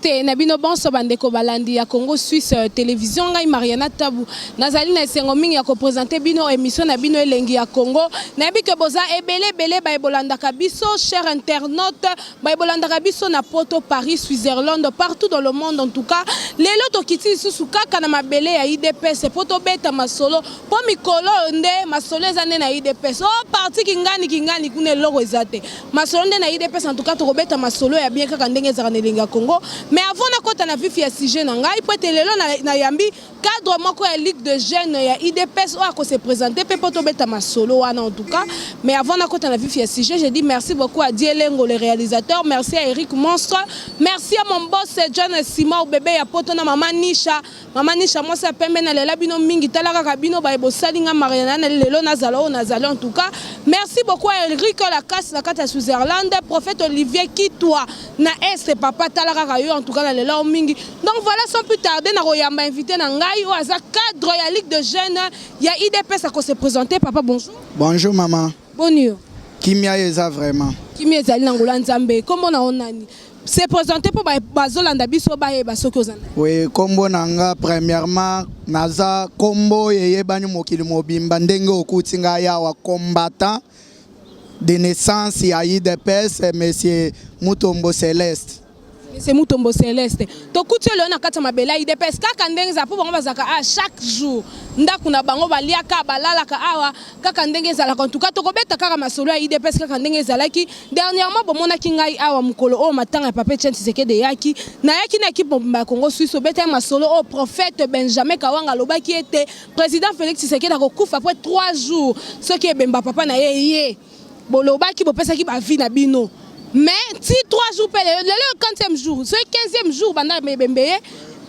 te na bino bonso bandeko balandi ya Congo Suisse télévision ngai Mariana Tabu nazali na esengo mingi ya ko présenter bino émission na bino elengi ya Congo na yebi ke boza ebele ba ebolandaka biso cher internaute ba ebolandaka biso na Porto Paris Switzerland partout dans le monde en tout cas lelo tokiti susu kaka na mabele ya IDPS poto beta masolo po mikolo nde masolo ezane na IDPS oh parti kingani kune logo ezate masolo nde na IDPS en tout cas tokobeta masolo ya bien kaka ndenge ezaka na elengi ya Congo. Mais avant de kota na vif ya sujet na ngai peut lelo na yambi cadre moko ya ligue de jeunes ya IDPS o ko se présenter pe poto beta masolo wana en tout cas. Mais avant de kota na vif ya sujet, je dis merci beaucoup à Dielengo le réalisateur, merci à Eric Monstre, merci à mon boss John Simon bébé ya poto na maman Nisha moi ça pembe na lela bino mingi talaka kabino ba bosalinga Mariana na lelo nazalo en tout cas. Merci beaucoup à Eric la casse la kata Switzerland, prophète Olivier qui toi na est papa talaka en tout cas la lela mingi. Donc voilà sans plus tarder na royamba invité na ngai o aza cadre ya ligue de jeunes ya IDPS ko se présenter papa bonjour. Bonjour maman. Bonjour. Kimia eza vraiment. Kimia ezali na ngula nzambe. Comment na onani? Se présenter pour bazolanda biso ba yeba soki ozana. Oui, kombo nanga premièrement naza kombo yeyebani mokili mobimba ndenge okuti nga ya wa combattant de naissance ya IDPS monsieur Mutombo Céleste. C'est Mutombo Céleste. Tokuti le na kata mabela IDPS kaka ndenge za po bango bazaka à chaque jour. Ndaku na bango baliaka balalaka awa kaka ndenge za la en tout cas tokobeta kaka masolo ya IDPS kaka ndenge za laki dernièrement bomona kingai awa mukolo o matanga ya papa Etienne Tshisekedi yaki na yaki na équipe ya Congo Suisse obeta masolo au prophète Benjamin Kawanga lobaki était président Félix Tshisekedi akokufa après 3 jours ce qui est bemba papa na ye bolobaki bopesa ki ba vie na bino. Mais si 3 jours, le 15e jour, ce 15e jour, le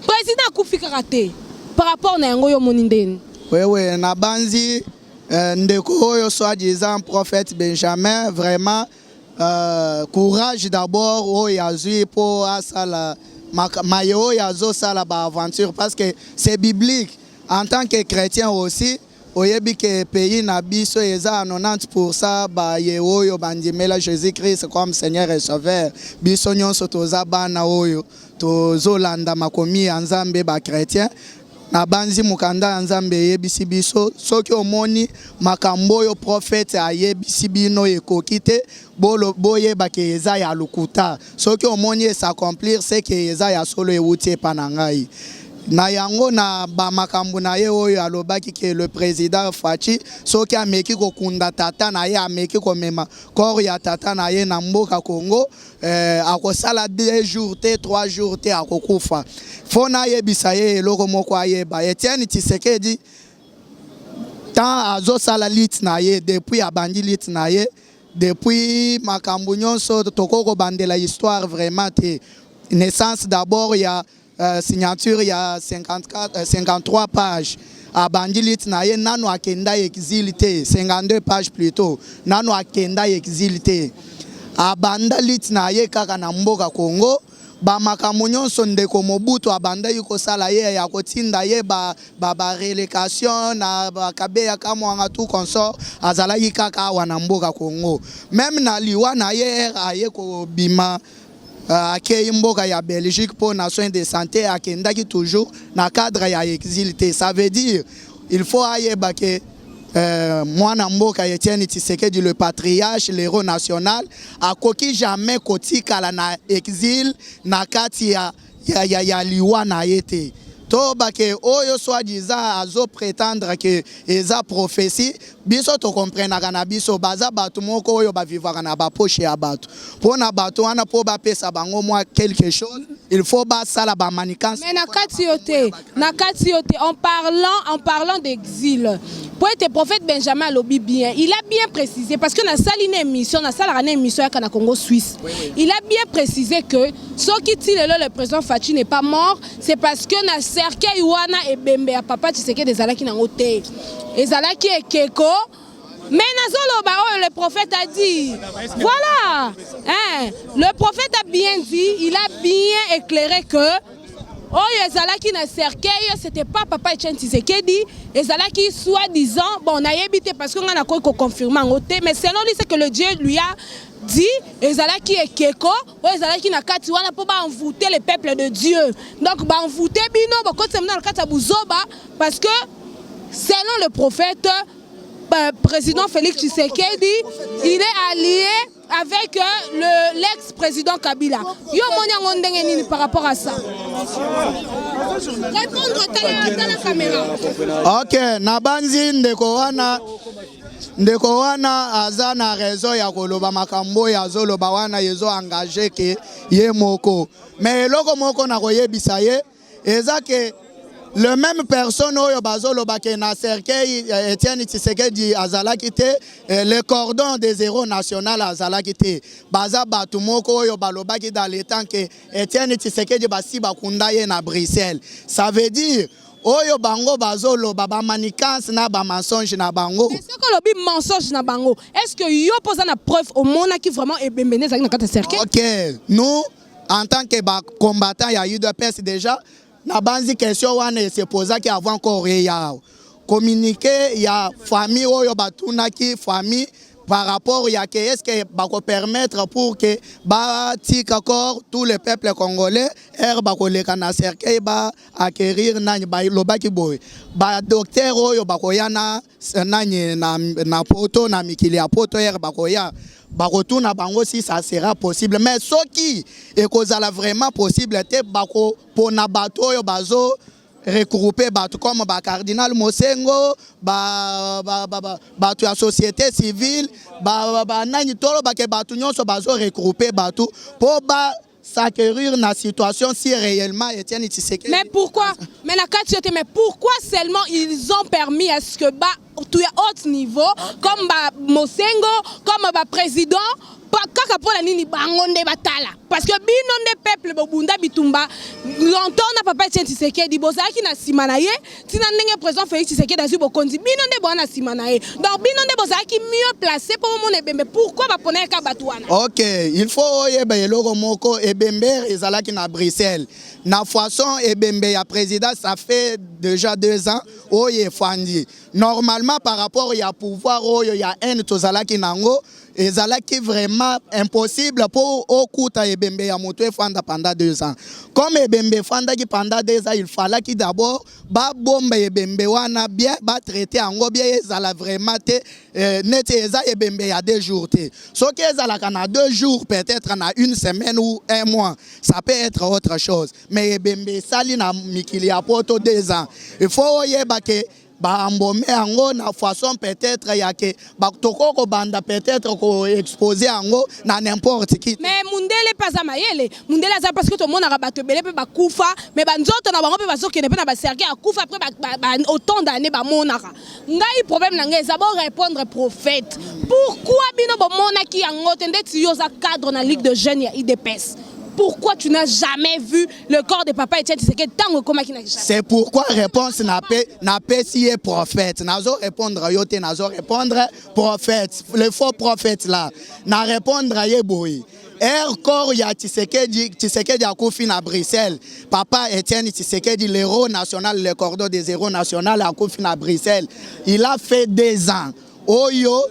président Koufi Karaté par rapport à Ngoyo Monindeni. Oui, Nabanzi, Ndeko, soi-disant prophète Benjamin, vraiment courage d'abord, oh Yazui pour la mayo Yazo sala aventure parce que c'est biblique en tant que chrétien aussi. Oyebi ke pays na biso eza 90% ba ye oyo bandimela Jésus-Christ comme Seigneur et Sauveur biso nyonso toza bana oyo tozolanda makomi ya Nzambe ba chrétien na banzi mukanda ya Nzambe yebisi biso soki omoni makambo oyo prophète ayebisi bino ekoki te boyeba ke eza ya lukuta soki omoni s'accomplir c'est ke eza ya solo ewuti epa na ngai. Na yango na ba makambu na ye oyo alobaki ke le président Fachi soki ameki ko kunda tata na ye ameki ko mema corps ya tata na ye na mboka Congo akosala 2 jours te 3 jours te akokufa fona ye bisaye eloko moko ayeba Etienne Tshisekedi tant azosala lit na ye depuis abandi lit na ye depuis makambu nyonso tokoko bandela histoire vraiment te naissance d'abord ya signature il y a 53 pages. A Bandilit naye nano akenda exilité 52 pages plutôt. Nano akenda exilité. A Bandalit naye kaka na mboka Congo. Ba makambo nyonso ndeko Mobutu abanda yuko sala ye ya kotinda ye ba relécation na bakabeya kamwanga tout consort azala yikaka wana mboka Congo. Même na liwa na ye aye ko bima akei mboka ya Belgique pour nation de santé akendaki toujours na cadre ya exilité. Ça veut dire il faut ayeba ke mwana mboka Etienne Tshisekedi le patriarche l'héros national akoki jamais kotikala na exil na kati ya liwa na yete to bake oyo soi-disant azo prétendre que eza prophétie biso to comprendre na biso baza batu moko oyo ba vivre na ba poche ya batu pona batu wana po ba pesa bango moi quelque chose il faut ba sala ba manikance. Mais na kati yote en parlant d'exil pour être prophète Benjamin Lobi bien il a bien précisé parce que na saline émission na sala na émission ya Congo Suisse il a bien précisé que ce qui dit le président Fachi n'est pas mort c'est parce que na cercueil wana ebembe ya papa Tshisekedi ezalaki nango te ezalaki ekeko mais nazoloba oyo le prophète a dit voilà hein le prophète a bien dit il a bien éclairé que oyo ezalaki na cercueil c'était pas papa Etienne Tshisekedi ezalaki soi-disant bon nayebi te parce que on a quoi confirmer en côté mais selon lui c'est que le Dieu lui a dit ezalaki ekeko oyo ezalaki na kati wana po ba envoûter le peuple de Dieu. Donc ba envoûter bino ba kotse na kati ya buzoba parce que selon le prophète président Félix Tshisekedi, il est allié avec l'ex-président Kabila. Yo moni ndenge nini par rapport à ça? Répondre à la caméra. OK, nabanzi ndeko wana aza na raison ya koloba makambo ya zoloba wana yezo engagé ke ye moko. Mais eloko moko na koyebisa ye eza ke le même personne oyo bazoloba ke na cercueil Etienne Tshisekedi azalaki te le cordon des héros national azalaki te baza batu moko oyo balobaki dans le temps que Etienne Tshisekedi basi bakunda ye na Bruxelles. Ça veut dire oyo bango bazoloba ba manikance na ba mensonge na bango. Est-ce que lobi mensonge na bango? Est-ce que yo posa na preuve au mona qui vraiment ebembene za na kata cercueil? OK, nous en tant que combattants ya UDPS déjà na banzi question wana se posa ki avant encore ya communiquer ya famille oyo batunaki famille par rapport ya que est-ce que bako permettre pour que ba tika corps tout le peuple congolais bako leka na cercueil ba acquérir nani ba lobaki boy ba docteur oyo bako yana nani na poto na mikili ya poto bako ya bakotu na bango si ça sera possible mais soki ekozala vraiment possible te bako pona bato oyo bazo regrouper bato comme ba cardinal Mosengo bato ya société civile nani tolo bake bato nyonso bazo regrouper bato po ba s'acquérir na situation si réellement Etienne Tshisekedi. Mais pourquoi? Mais la carte, mais pourquoi seulement ils ont permis à ce que tout à haut niveau, comme Mosengo, comme président, kaka pour la nini bangonde batala parce que binonde peuple bobunda bitumba longtemps na papa Etienne Tshisekedi bozaki na simanaye tina ndenge président Félix Tshisekedi azu bokonzi binonde bwana simanaye donc binonde bozaki mieux placé pour mon ebembe pourquoi ba poner ka batwana. OK, il faut yeba eloko moko ebembe ezalaki na Bruxelles na façon ebembe ya président ça fait déjà 2 ans oye fandi normalement par rapport ya pouvoir oyo ya haine tozalaki nango ezalaki vraiment impossible pour okuta ebembe ya moto efanda pendant 2 ans. Comme ebembe fanda ki pendant 2 ans, il fallait ki d'abord ba bombe ebembe wana bien ba traiter ango bien ezala vraiment te net eza ebembe ya 2 jours te. So que ezala kana 2 jours peut-être na 1 semaine ou 1 mois, ça peut être autre chose. Mais ebembe sali na mikili ya poto 2 ans. Il faut yeba ke ba ambome ango na façon peut-être ya ke ba toko ko banda peut-être ko exposer ango na n'importe qui. Mais mundele pas mayele mundele za parce que tout le monde a rabattu belé pe ba kufa mais ba nzoto na bango pe ba soki ne pe na ba cercueil a kufa après ba autant d'années ba monaka ngai problème na ngai za bo répondre prophète pourquoi bino bo monaki ango tende ti yo za cadre na ligue de jeunes ya IDPS. Pourquoi tu n'as jamais vu le corps de papa Etienne Tshisekedi tant que c'est pourquoi réponse n'a pas si est prophète. Nazo répondre yote nazo répondre prophète. Le faux prophète là. Na répondre yeboui. Corps ya Tshisekedi a koufi na Bruxelles. Papa Etienne Tshisekedi l'héros national, le cordon des héros national a koufi na Bruxelles. Il a fait 2 ans. Oyo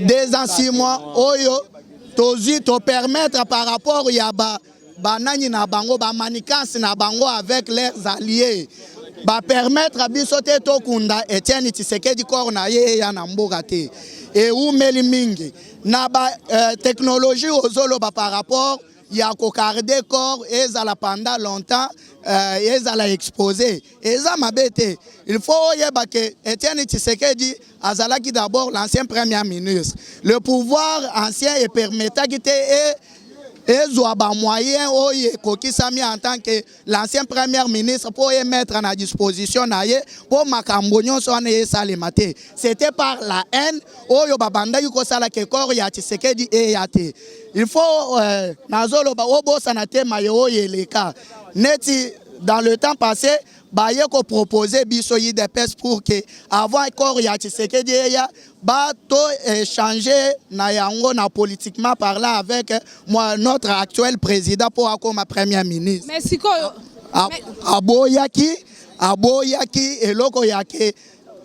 2 ans 6 mois. Oyo tozi to permettre par rapport ya banani na bango ba manikance na bango avec leurs alliés ba permettre biso te to kunda Etienne Tshisekedi corps na ye ya na mboka te et ou meli mingi na ba technologie ozolo ba par rapport ya ko garder corps ezala pendant longtemps ezala exposé eza mabete. Il faut yeba que Etienne Tshisekedi azalaki d'abord l'ancien premier ministre. Le pouvoir ancien et permettait qu'il et zoaba moyen oye kokisami en tant que l'ancien premier ministre pour y mettre à disposition pour makambo nyonso wana esalemate. C'était par la haine oyo babanda yuko sala ke corps ya Tshisekedi e yate. Il faut nazolo ba obosa na tema yo yeleka neti dans le temps passé baye ko proposer biso IDPS pour que avant corps ya Tshisekedi ya ba to échanger na yango na politiquement parlant avec moi notre actuel président pour comme premier ministre. Merci ko aboyaki eloko yake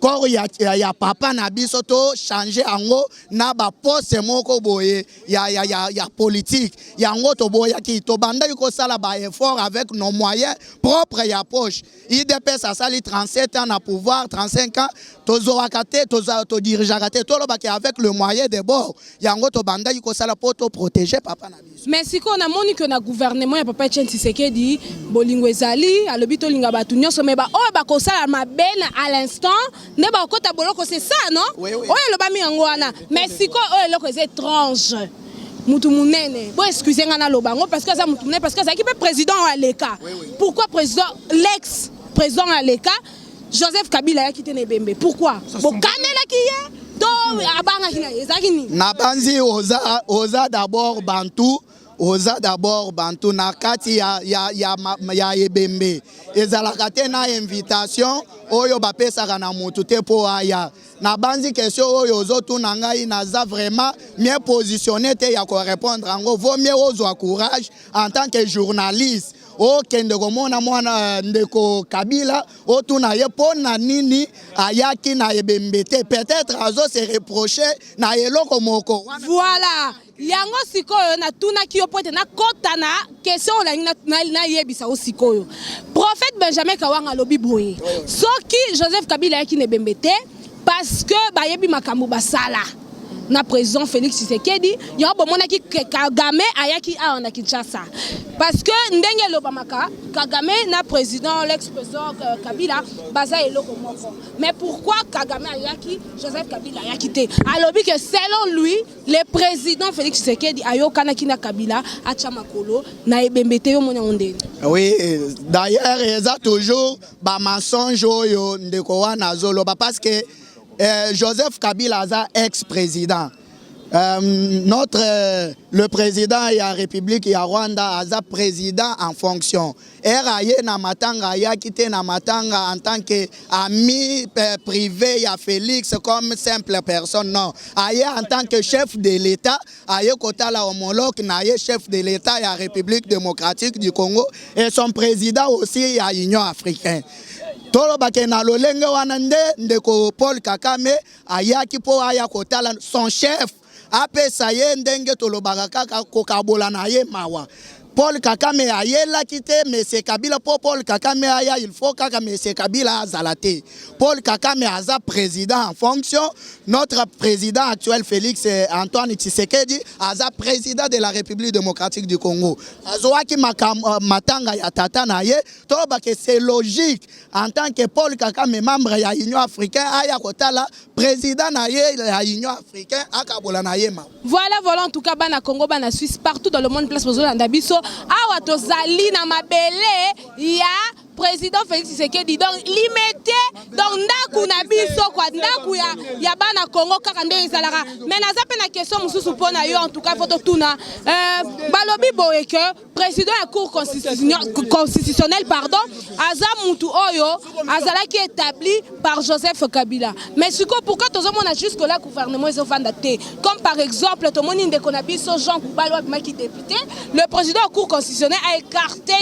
corps ya papa na biso to changer ango na ba poste moko boye ya politique yango to boya ki to banda ko sala ba effort avec nos moyens propres ya poche. IDPS a sali 37 ans na pouvoir, 35 ans to dirigeaka te to lobaki avec le moyen de bord yango to banda ko sala pour to protéger papa na biso. Mais si on a moni que na gouvernement ya papa Etienne Tshisekedi bolingo ezali alobi to linga batu nyonso me ba oyo ba kosala mabena à l'instant ne ba kota boloko c'est ça non oyo lobami yango wana mais si ko oyo loko c'est étrange mutu munene bon excusez nga na lobango parce que ça mutu munene parce que ça qui peut président à l'ECA pourquoi président l'ex président à l'ECA Joseph Kabila ya quitté Nebembe pourquoi bokanela ki ye to abanga kina ezaki ni na banzi oza d'abord bantu na kati ya Ebembe ezalaka te na invitation oyo bapesaka na mutu te po aya na banzi question oyo ozotuna ngai naza vraiment mieux positionné te ya ko répondre ango vaut mieux ozwa courage en tant que journaliste okende komona mwana ndeko Kabila otuna ye pona nini ayaki na Ebembe te peut-être azo se reprocher na eloko moko voilà yango sikoyo na tuna ki opote na kota na question na yebisa o sikoyo prophète Benjamin Kawanga lobi boye soki Joseph Kabila yaki na Ebembe te parce que ba yebi makambo basala na président Félix Tshisekedi yo bomona ki Kagame ayaki a na Kinshasa parce que ndenge lobamaka Kagame na président l'ex-président Kabila baza eloko moko mais pourquoi Kagame ayaki Joseph Kabila ayaki te alobi que selon lui le président Félix Tshisekedi ayokana kina Kabila acha makolo na Ebembe te yo mona ondeni. Oui, d'ailleurs eza toujours ba mensonge oyo ndeko wana zoloba parce que Joseph Kabila aza ex-président. Le président de la République de Rwanda aza président en fonction. Aye na matanga ya quitté na matanga en tant que ami privé ya Félix comme simple personne non. Aye en tant que chef de l'État, aye kota la homologue na aye chef de l'État ya République démocratique du Congo et son président aussi ya Union africaine. Tolo bakena lolenge wana ndeko Paul Kagame ayaki po aya kotala son chef apesa ye ndenge tolobaka kaka kokabola na ye mawa. Paul Kagame ayela kite monsieur Kabila po Paul Kagame aya il faut kaka monsieur Kabila azalate. Paul Kagame aza président en fonction, notre président actuel Félix Antoine Tshisekedi aza président de la République démocratique du Congo. Azoaki matanga ya tata na ye to ba que c'est logique en tant que Paul Kagame membre ya Union africaine aya kotala président na ye ya Union africaine akabola na ye ma. Voilà en tout cas bana Congo bana Suisse partout dans le monde place besoin ndabiso awa tozali na mabele ya président Félix Tshisekedi donc limité donc ndaku na biso kwa ndaku ya bana Congo kaka ndenge ezalaka mais naza pe na question mususu pona yo en tout cas photo tuna balobi boye que président ya cour constitutionnelle pardon aza mutu oyo azalaki établi par Joseph Kabila mais siko pourquoi tozomona jusque là gouvernement ezofanda te comme par exemple tomoni ndeko na biso Jean Koubalo qui député le président ya cour constitutionnelle a écarté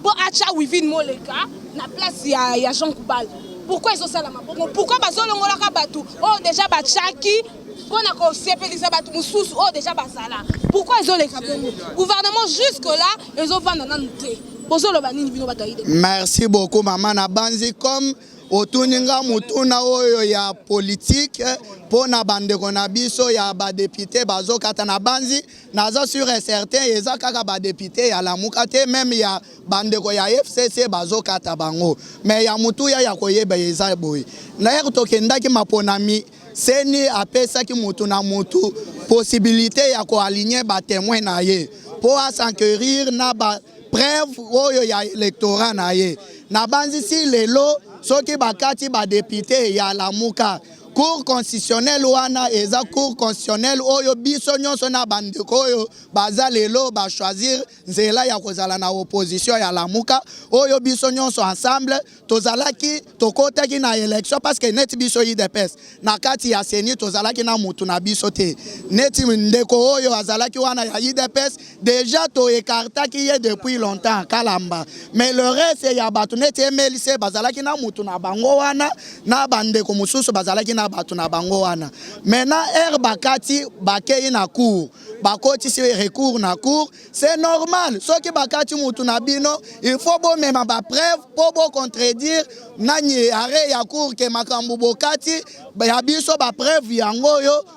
pour acha within moleka na place ya Jean Koubal. Pourquoi ils ont ça là? Pourquoi bazolongola ka batu oh déjà bachaki pona ko sepelisa batu mususu oh déjà basala. Pourquoi ils ont les kabongo? Gouvernement jusque là ils ont vendre na nté. Bozolo banini bino bataide. Merci beaucoup maman na banzi comme otuninga mutuna oyo ya politique pona bandeko na biso ya ba député bazokata na banzi naza sur un certain eza kaka ba député ya lamuka te même ya bandeko ya FCC bazokata bango mais ya mutu ya koyeba eza boy na ya tokendaki maponami seni apesa ki mutu na mutu possibilité ya ko aligner ba témoin na ye pour s'enquérir na ba preuve oyo ya électorat na ye na banzi si lelo soki bakati ba député ya lamuka cour constitutionnelle wana eza cour constitutionnelle oyo biso nyonso na bandeko oyo baza lelo ba choisir nzela ya kozala na opposition ya lamuka oyo biso nyonso ensemble tozalaki tokotaki na élection parce que net biso IDPS na kati ya seni tozalaki na mutu na biso te neti ndeko oyo azalaki wana ya IDPS déjà to écartaki ye depuis longtemps kalamba mais le reste ya batu neti MLC bazalaki na mutu na bango wana na bandeko mususu bazalaki na batu na bango wana maintenant bakati bakei na cour bakoti si recours na cour c'est normal soki bakati mutu na bino il faut bo mema ba preuve po bo contredire nani arrêt ya cour ke makambu bokati ya biso ba preuve yango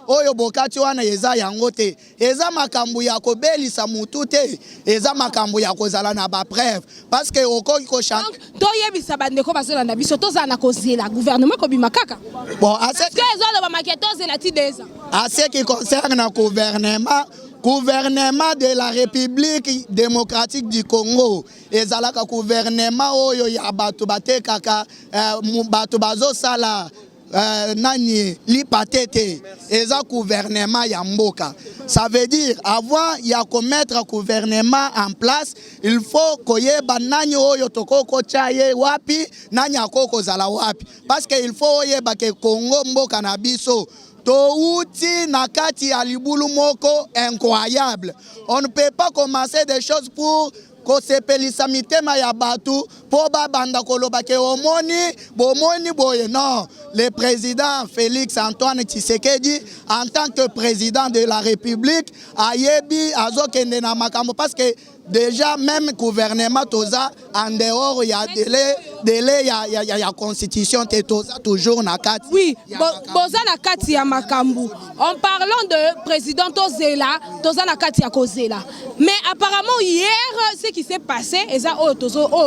oyo bokati wana eza yango te eza makambu ya kobelisa mutu te eza makambu ya kozala na ba preuve parce que okoki ko chanter to yebisa bandeko bazola na biso toza na kozela gouvernement ko bimakaka bon est-ce que ezolo ba maketo zela ti deza à ce qui concerne le gouvernement de la République démocratique du Congo ezalaka gouvernement oyo ya bato batekaka bato bazosala nani lipatete eza gouvernement ya mboka ça veut dire avant ya commettre gouvernement en place il faut koyeba nani oyo tokoko chaye wapi nani akoko zala wapi parce que il faut oyeba ke Congo mboka na biso touti na kati ya libulu moko incroyable on ne peut pas commencer des choses pour kosepelisa mitema ya batu po babanda koloba ke bomoni boye non le président Félix Antoine Tshisekedi en tant que président de la République ayebi azokende na makambo parce que déjà même gouvernement toza en dehors ya délai ya constitution te toza toujours na kati oui boza na kati ya makambu en parlant de président Tozela toza na kati ya kozela mais apparemment hier ce qui s'est passé eza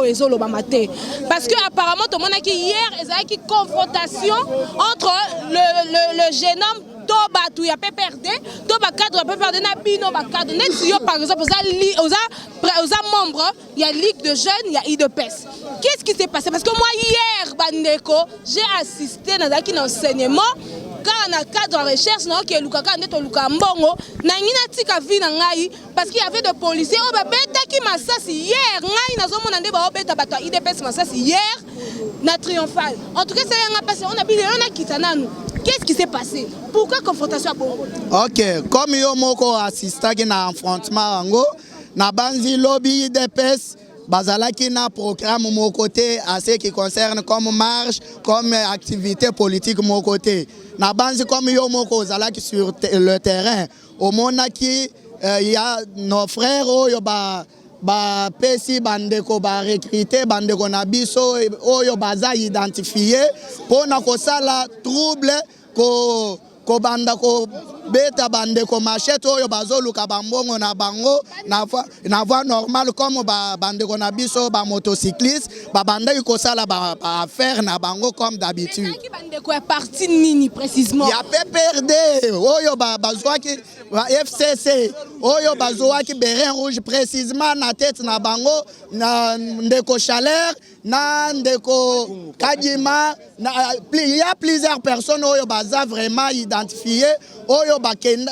ezoloba maté parce que apparemment to monaki hier ezaki confrontation entre le jeune homme Toba tu ya PPRD Toba cadre PPRD na bino ba cadre net yo par exemple oza membre il y a ligue de jeunes il y a IDPS qu'est-ce qui s'est passé parce que moi hier bandeko j'ai assisté dans un enseignement quand on a cadre de recherche na ke lukaka ndeto luka mbongo na ngina tika vina ngai parce qu'il y avait des policiers on ba betaki masasi hier ngai nazomona nde ba obeta bato IDPS masasi hier na triomphal en tout cas ça y a passé on a bien on a kitana nous. Qu'est-ce qui s'est passé? Pourquoi confrontation à Bongo? Ok, comme yo moko assistaki na affrontement ango, na banzi lobby IDPS, bazalaki na programme mon côté à ce qui concerne comme marche, comme activité politique mon côté. Na banzi comme yo moko zalaki sur le terrain. Au monaki, il y a nos frères yo ba pesi bandeko ba recruter bandeko na biso oyo baza identifié pona kosala trouble ko banda ko beta bandeko machete oyo bazoluka bambongo na bango na voie normale comme bandeko na biso ba motocycliste ba banda ikosala ba affaire na bango comme d'habitude. Qui bandeko est parti nini précisément? Ya PPRD oyo bazwaki FCC oyo bazwaki Bérin Rouge précisément na tête na bango na ndeko Chaleur na ndeko Kadima il y a plusieurs personnes oyo baza vraiment identifiées oyo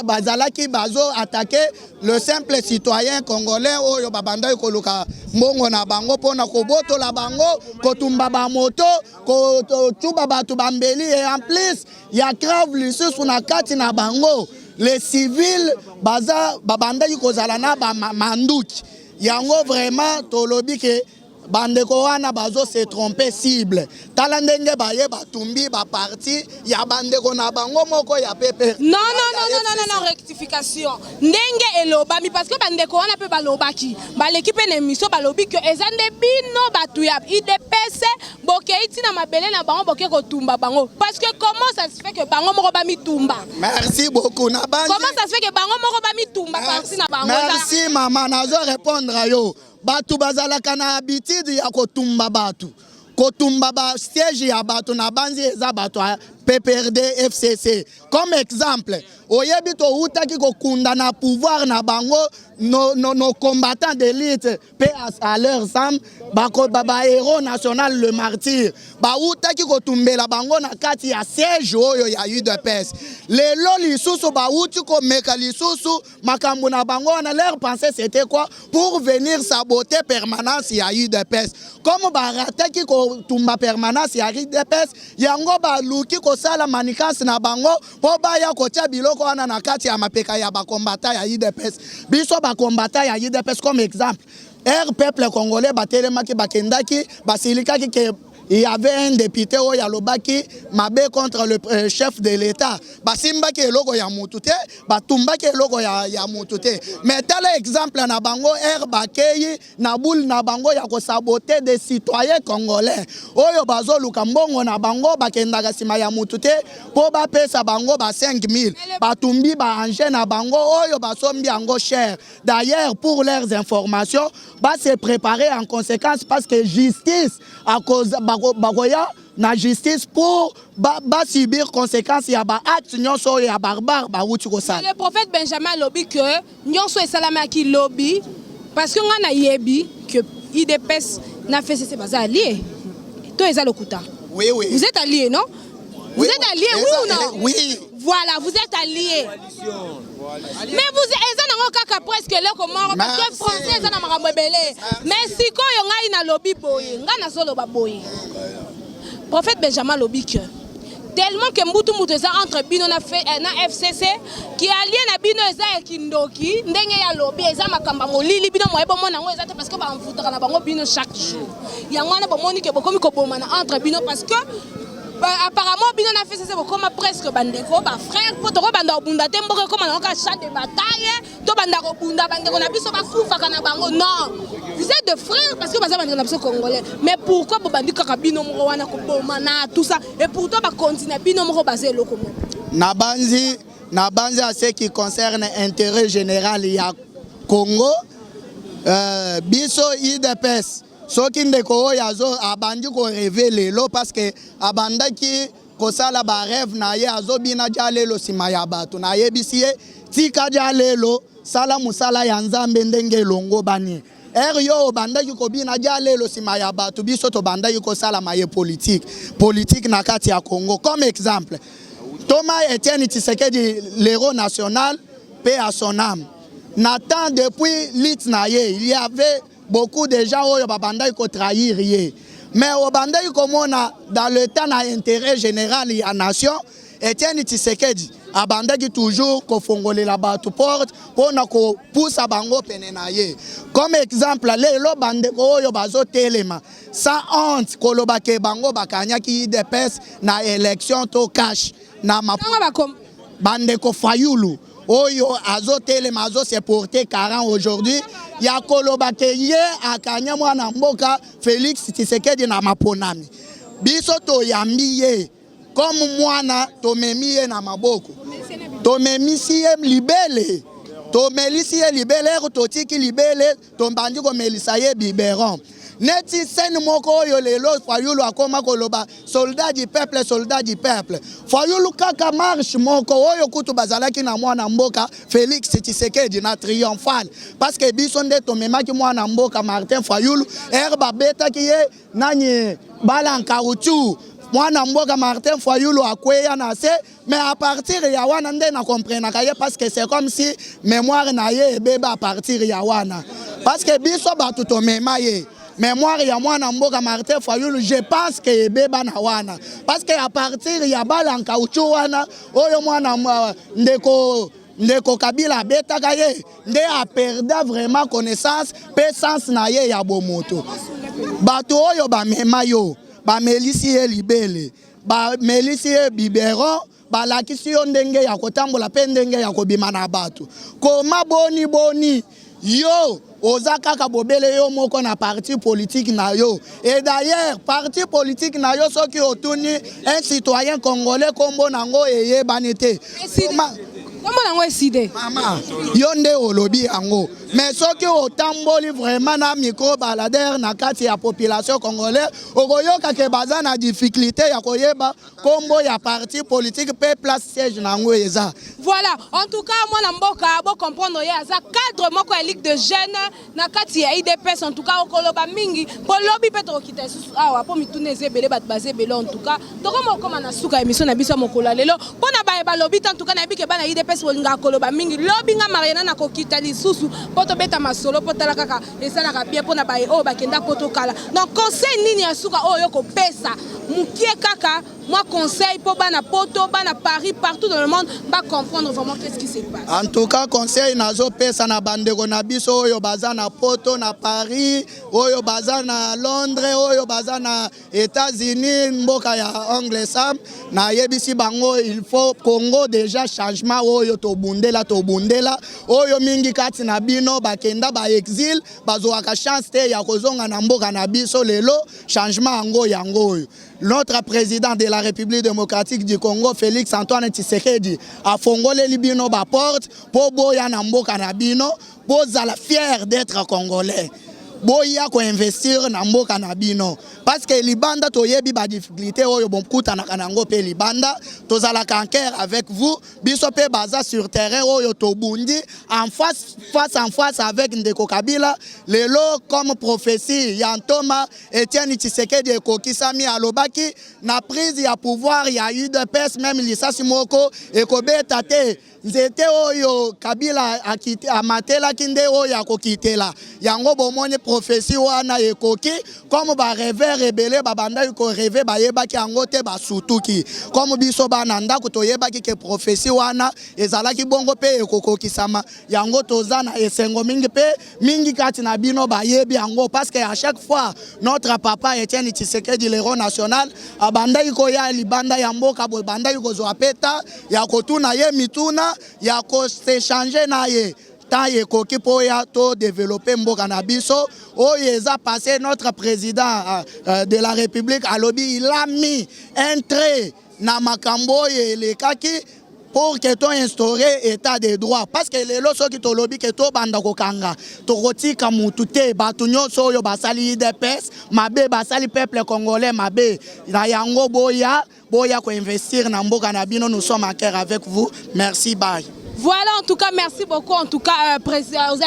bazalaki bazo attaquer le simple citoyen congolais oyo babanda koluka mbongo na bango pona kobotola bango kotumba ba moto ko tuba batu bambeli et en plus ya grave lisusu na kati na bango les civils baza babanda kozala na ba manduki yango vraiment tolobi ke bandeko wana bazo se tromper cible tala ndenge baye batumbi ba parti ya bandeko na bango moko ya pepe non rectification ndenge elobami parce que bandeko wana pe balobaki ba l'équipe na émission balobi que ezande bino batu ya IDPS bokeiti na mabele na bango boke kotumba bango parce que comment ça se fait que bango moko ba mitumba merci beaucoup na bandi comment ça se fait que bango moko ba mitumba parti na bango merci maman nazo répondre à yo batu bazalaka na habitude ya kotumba batu kotumba ba siège ya batu na banzi eza batu PPRD FCC. Comme exemple, oyebi to utaki ko kunda na pouvoir na bango nos combattants d'élite, paix à leur âme, ba héros national le martyr. Ba utaki ko tumbela bango na kati ya siège oyo ya UDPS. Lelo lisusu ba uti ko meka lisusu makambo na bango na leur pensée c'était quoi? Pour venir saboter permanence ya UDPS. Comme ba rataki ko tumba permanence ya UDPS, yango ba luki ko sala manikasi na bango po ba ya ko tia biloko wana na kati ya mapeka ya ba combattant ya UDPS. Biso ba combattant ya UDPS comme exemple. Peuple congolais batelemaki bakendaki basilikaki ke il y avait un député au Yalobaki mabé contre le chef de l'État. Basimbaki eloko ya mutute, batumbaki eloko ya mutute. Mais tel exemple na bango bakei na boule na bango ya ko saboter des citoyens congolais. Oyo bazo lukambongo na bango bakendaka sima ya mutute po ba pesa bango ba 5000. Batumbi ba anje na bango oyo basombi ango cher. D'ailleurs pour leurs informations, ba se préparer en conséquence parce que justice à cause bagoya na justice pour subir conséquences ya ba acte nyonso ya barbare ba wuti ko sala. Le prophète Benjamin lobi que nyonso esalama ki lobi parce que ngana yebi que IDPS na fait c'est pas allié. To eza lokuta. Oui. Vous êtes alliés, non? Vous êtes alliés, oui ou non? Oui. Voilà, vous êtes alliés. Mais vous êtes presque là comment parce que français eza na makambo ebele. Mais si ko yo ngai na lobi boye, ngana solo ba boye. Prophète Benjamin lobi que tellement que mbutu eza entre bino na FCC qui allié na bino eza ya kindoki ndenge ya lobi eza makamba molili bino moyebo mona ngo eza te parce que ba mfutaka na bango bino chaque jour. Yango na bomoni ke bokomi ko bomana entre bino parce que apparemment bino na FCC bokoma presque bandeko ba frère po to banda obunda te mboka koma na ka champ de bataille to banda obunda bandeko na biso ba kufa kana bango non. Vous êtes de frères parce que vous êtes des congolais. Mais pourquoi vous bandit kakabino moko wana ko bomana tout ça et pourtant ba continuer bino moko basé loko mo. Nabanzi à ce qui concerne intérêt général ya Congo biso IDPS soki ndeko oyo azo abandi ko révéler lo parce que abandaki kosala ba rêve na ye azobina jalelo sima ya bato na yebisi ye tika jalelo sala musala ya nzambe ndenge longo bani yo bandaki ko bina jalelo sima ya bato biso to bandaki ko sala maye politique na kati ya Congo comme exemple Thomas Etienne Tshisekedi l'héros national paix à son âme Nathan depuis l'Itnaye il y avait beaucoup de gens qui ont trahi. Mais au bandai komona dans le temps d'intérêt général de la nation, Etienne Tshisekedi a bandai toujours ko fongole la batu porte pour na ko poussa bango penenaye. Comme exemple, les lo bande ko yo bazo telema sans honte ko lo bake bango bakanya ki IDPS na élection to cash na ma bande ko Fayulu. Oyo azo telema azo se porter 40 aujourd'hui. Ya koloba ke ye akanya mwana mboka Félix Tshisekedi na maponami. Biso to yambiye comme mwana to memiye na maboko. To memisi ye libele. To melisi ye libele to tiki libele to mbandi ko melisa ye biberon. Neti sen moko oyo lelo Fayulu akoma koloba soldat du peuple. Fayulu kaka marche moko oyo kutu bazalaki na mwana mboka Félix Tshisekedi na triomphal parce que biso nde to memaki mwana mboka Martin Fayulu ba beta ki ye nani balanka utu mwana mboka Martin Fayulu akweya na se mais à partir ya wana nde na comprendre ka ye parce que c'est comme si mémoire na ye beba à partir ya wana parce que biso batu to mema ye mémoire ya mwana mboka Martin Fayulu je pense que beba na wana parce que à partir ya balanka uchu wana oyo mwana ndeko Kabila betaka ye nde a perda vraiment connaissance pe sens na ye ya bomoto bato oyo ba mema yo ba melisi ye libele ba melisi ye biberon ba lakisi yo ndenge ya kotambola pe ndenge ya kobima na bato koma boni yo oza kaka bobele yo moko na parti politique na yo et d'ailleurs parti politique na yo soki otuni un citoyen congolais kombo nango eye banete Comment on a décidé? Maman, yonde olobi yango. Mais ce qui otamboli vraiment na micro balader na kati ya population congolaise, okoyoka ke baza na difficulté ya koyeba kombo ya parti politique pe place siège nango eza. Voilà, en tout cas moi na mboka bo comprendre ya za cadre moko ya ligue de jeunes na kati ya IDPS en tout cas okoloba mingi po lobi pe to kita susu awa po mitune zebele bat bazebele en tout cas to comme na suka émission na biso mokola lelo pona ba lobi en tout cas na bike bana IDPS bolinga koloba mingi lobi nga Mariana na kokita lisusu poto beta masolo poto la kaka esala ka bien pona ba o bakenda poto kala donc conseil nini ya suka oyo ko pesa mukie kaka moi conseil pour bana poto bana Paris partout dans le monde ba comprendre vraiment qu'est-ce qui se passe. En tout cas conseil nazo pesa na bandeko na biso oyo baza na poto na Paris oyo baza na Londres oyo baza na États-Unis mboka ya Angleterre na yebisi bango il faut Congo déjà changement oyo to bundela oyo mingi kati na bino bakenda ba exil bazwaka chance te ya kozonga na mboka na biso lelo changement yango oyo. Notre président de la République démocratique du Congo, Félix Antoine Tshisekedi, a fongolé libino ba porte pour boya na mboka na bino, pour zala fier d'être congolais. Boya ko investir na mboka na bino parce que libanda to yebi ba difficulté oyo bon kuta na kanango pe libanda to zala kanker avec vous biso pe baza sur terrain oyo to bundi en face avec Ndeko Kabila lelo comme prophétie yantoma Etienne Tshisekedi ekokisami alobaki na prise ya pouvoir ya UDPS même lisasi moko ekobeta te nzete oyo Kabila akite amatela kinde oyo akokitela yango bomone prophétie wana ekoki comme ba rêver rebelle babanda ko rêver bayeba ki yango te basutuki comme biso bana ndako toyeba ki ke prophétie wana ezalaki bongo pe ekokokisama yango tozana esengo mingi kati na bino bayebi yango parce que à chaque fois notre papa Etienne Tshisekedi l'héros national abanda ko ya libanda ya mboka bo banda ko zo apeta ya kotuna ye mituna ya ko s'échanger na ye taille koki po ya to développer mboka na biso oyo eza passé notre président de la République alobi il a mis un trait na makambo le kaki pour que tu instaurer état de droit parce que les lois qui to lobby que to banda ko kanga to kotika mutu te batu nyonso oyo basali IDPS mabe basali peuple congolais mabe na yango boya ko investir na mboka na bino nous sommes en cœur avec vous merci bye. Voilà, en tout cas, merci beaucoup. En tout cas,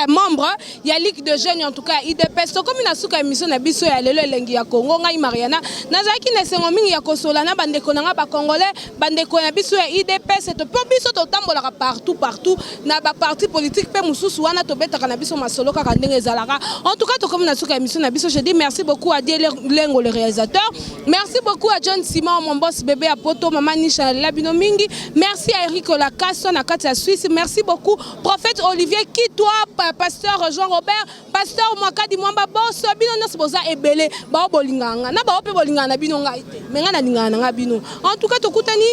membre, il y a Ligue de jeunes, en tout cas, IDPS. Comme il y a une émission, il y a le Lengi ya Congo, il y a Mariana. Nazaki ne se ngomi ya Kosolana, bande konanga ba Congolais, bande konanga biso ya IDPS. Et pour biso to tambola partout. Na ba parti politique pe mususu wana to beta kana biso masolo kaka ndenge ezalaka. En tout cas, to comme na suka émission na biso, je dis merci beaucoup à Dieu Lengo le réalisateur. Merci beaucoup à John Simon, mon boss bébé à Poto, maman Nisha Labino Mingi. Merci à Eric Lakasso na kati ya Suisse. Merci beaucoup, prophète Olivier Kitwa, pasteur Jean-Robert, pasteur Mwakadi Mwamba Boss, bino nyonso boza ebele, bao bolinganga, na bao pe bolingana bino ngaite, menga na lingana nga bino. En tout cas, tokutani,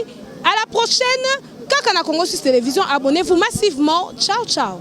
à la prochaine, kaka na Congo Suisse Télévision, abonnez-vous massivement, ciao ciao.